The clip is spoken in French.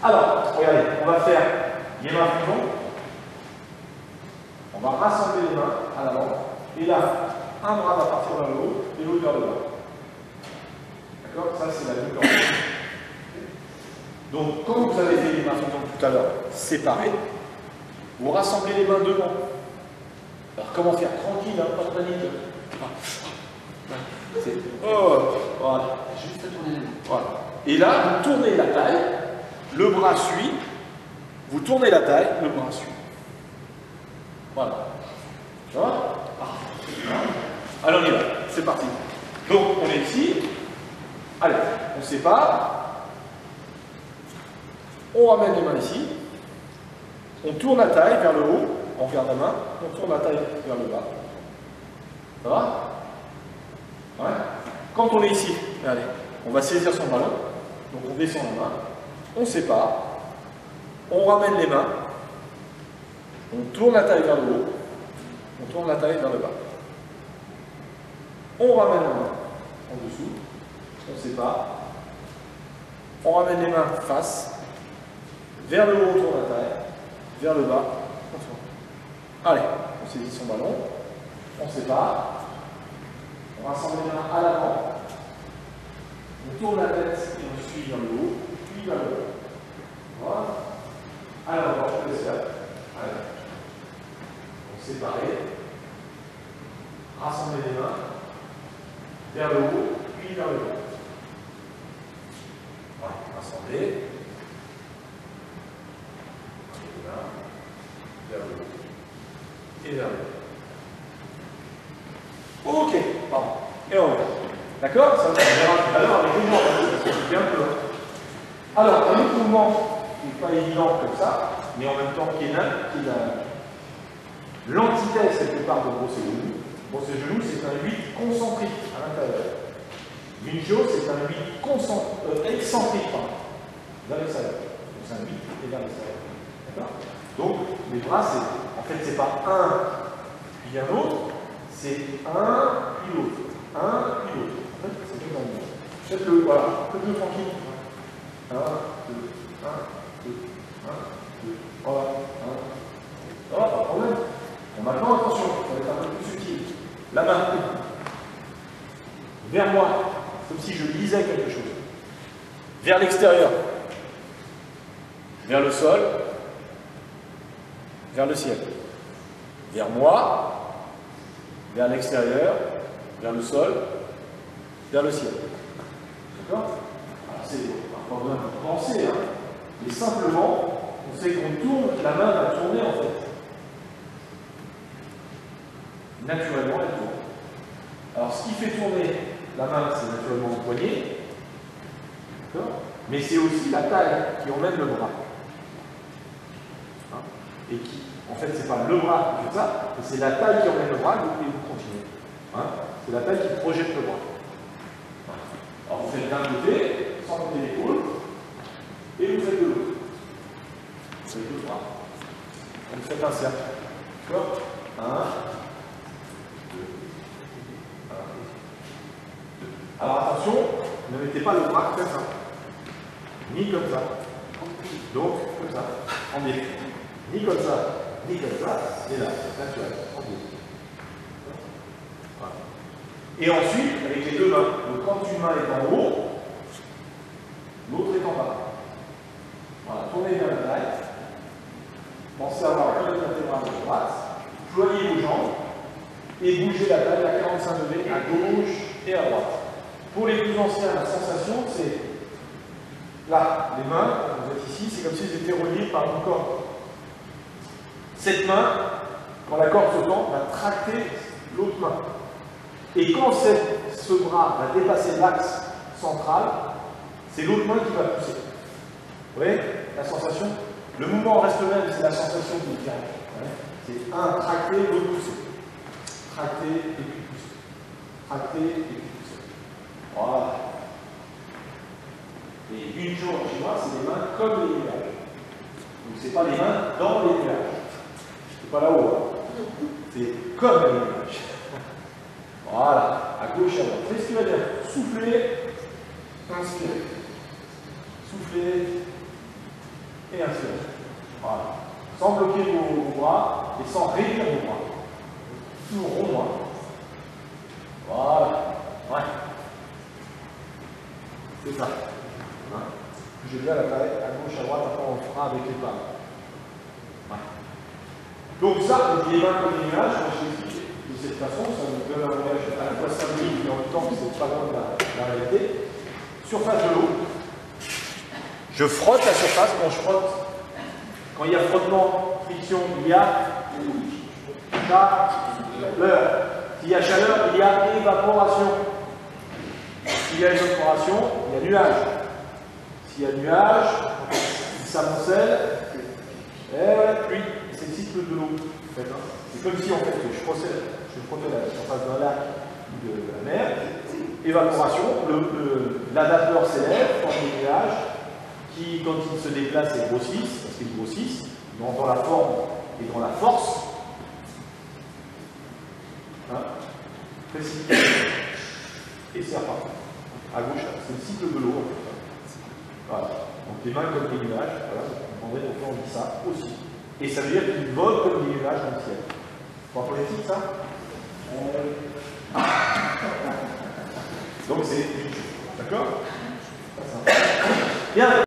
Alors, regardez, on va faire les mains fusion. On va rassembler les mains à l'avant. Et là, un bras va partir vers le haut et l'autre vers le bas. D'accord? Ça, c'est la vue. Donc, comme vous avez fait les mains fusion tout à l'heure, séparées, vous rassemblez les mains devant. Alors, comment faire? Tranquille, hein, pas de panique. Oh, voilà. Juste tourner les mains. Voilà. Et là, vous tournez la taille, le bras suit. Vous tournez la taille, le bras suit. Voilà. Ça va? Alors, on y va. C'est parti. Donc, on est ici. Allez, on sépare. On ramène les mains ici. On tourne la taille vers le haut. On regarde la main. On tourne la taille vers le bas. Ça va? Ouais. Quand on est ici, allez, on va saisir son ballon. Donc, on descend la main. On sépare. On ramène les mains. On tourne la taille vers le haut. On tourne la taille vers le bas. On ramène la main en dessous. On sépare. On ramène les mains face. Vers le haut, on tourne la taille. Vers le bas, on tourne. Allez, on saisit son ballon. On sépare. On rassemble les mains à l'avant. On tourne la tête et on suit vers le haut, puis vers le bas. Voilà. À l'avant, je laisse faire. Allez. On sépare. Rassembler les mains vers le haut, puis vers le bas. Voilà, rassembler. Les mains vers le haut et vers le bas. Ok, pardon. Et on revient. D'accord? Ça, on verra tout à l'heure avec les mouvements, parce que c'est bien peu. Alors, un autre mouvement qui n'est pas évident comme ça, mais en même temps qui est l'antithèse quelque part de brosser genoux. Brosser genoux, c'est un 8 concentrique à l'intérieur. Mincho, c'est un 8 excentrique vers l'extérieur. Donc c'est un 8 et vers l'extérieur. D'accord? Donc, les bras, en fait, c'est pas un puis un autre, c'est un puis l'autre. Un puis l'autre. En fait, c'est tout dans le monde. Faites-le, voilà. Faites-le tranquille. 1, 2, 1, 2, 1, 2. Voilà. 1. Ça va, pas de problème. Bon, maintenant, attention, ça va être un peu plus subtil. La main vers moi, comme si je lisais quelque chose. Vers l'extérieur. Vers le sol. Vers le ciel. Vers moi. Vers l'extérieur. Vers le sol. Vers le ciel. D'accord? C'est pas besoin de penser, hein. Mais simplement, on sait qu'on tourne, la main va tourner en fait. Naturellement, elle tourne. Alors, ce qui fait tourner la main, c'est naturellement le poignet. D'accord? Mais c'est aussi la taille qui emmène le bras. Hein? Et qui, en fait, c'est pas le bras qui fait ça, mais c'est la taille qui emmène le bras et vous continuez. Hein? C'est la taille qui projette le bras. Alors, vous faites d'un côté, sans monter l'épaule, et vous faites de l'autre. Vous faites deux bras. Vous faites un cercle. D'accord? 1, 2, 1, 2. Alors attention, ne mettez pas le bras comme ça. Ni comme ça. Donc, comme ça. En effet. Ni comme ça, ni comme ça. Et là, c'est naturel. En deux. Voilà. Et ensuite, avec les deux mains. Donc quand une main est en haut, l'autre est en bas. Voilà, tournez bien la taille. Pensez à avoir la colonne vertébrale de droite. Ployez vos jambes et bougez la taille à 45 degrés à gauche et à droite. Pour les plus anciens, la sensation, c'est là, les mains, quand vous êtes ici, c'est comme si elles étaient reliées par une corde. Cette main, quand la corde se tend, va tracter l'autre main. Et quand ce bras va dépasser l'axe central, c'est l'autre main qui va pousser. Vous voyez la sensation? Le mouvement reste le même, c'est la sensation qui est directe. C'est un tracté, l'autre pousser. Tracté et puis pousser. Tracté et puis pousser. Voilà. Et une chose en chinois, c'est des mains comme les nuages. Donc c'est pas les mains dans les nuages. C'est pas là-haut. Hein. C'est comme les nuages. Voilà, à gauche et à droite. C'est ce qui va dire. Soufflez, inspirez. Soufflez, et inspirez. Voilà. Sans bloquer vos bras et sans réduire vos bras. Toujours rond. Hein. Voilà. Ouais. C'est ça. Hein. J'ai bien la taille, à gauche, à droite, après on fera avec les pas. Ouais. Donc ça, les mains comme les nuages, moi je l'ai expliqué de cette façon, ça nous donne un langage à la fois symbolique et en même temps c'est pas loin de la réalité. Surface de l'eau. Je frotte la surface, quand je frotte, quand il y a frottement, friction, il y a chaleur. S'il y a chaleur, il y a évaporation. S'il y a évaporation, il y a nuage. S'il y a nuage, ça s'amoncelle, pluie. C'est le cycle de l'eau. C'est comme si en fait je frottais la surface d'un lac ou de la mer. Évaporation, la vapeur s'élève, forme des nuages, qui, quand ils se déplacent, ils grossissent, parce qu'ils grossissent, dans la forme et dans la force. Hein, précipitation et serpent. À gauche, c'est le cycle de l'eau. En fait. Voilà. Donc les mains comme des nuages, voilà, vous comprendrez pourquoi on dit ça aussi. Et ça veut dire qu'ils volent comme des nuages dans le ciel. Pas politique ça Donc c'est. D'accord. Bien.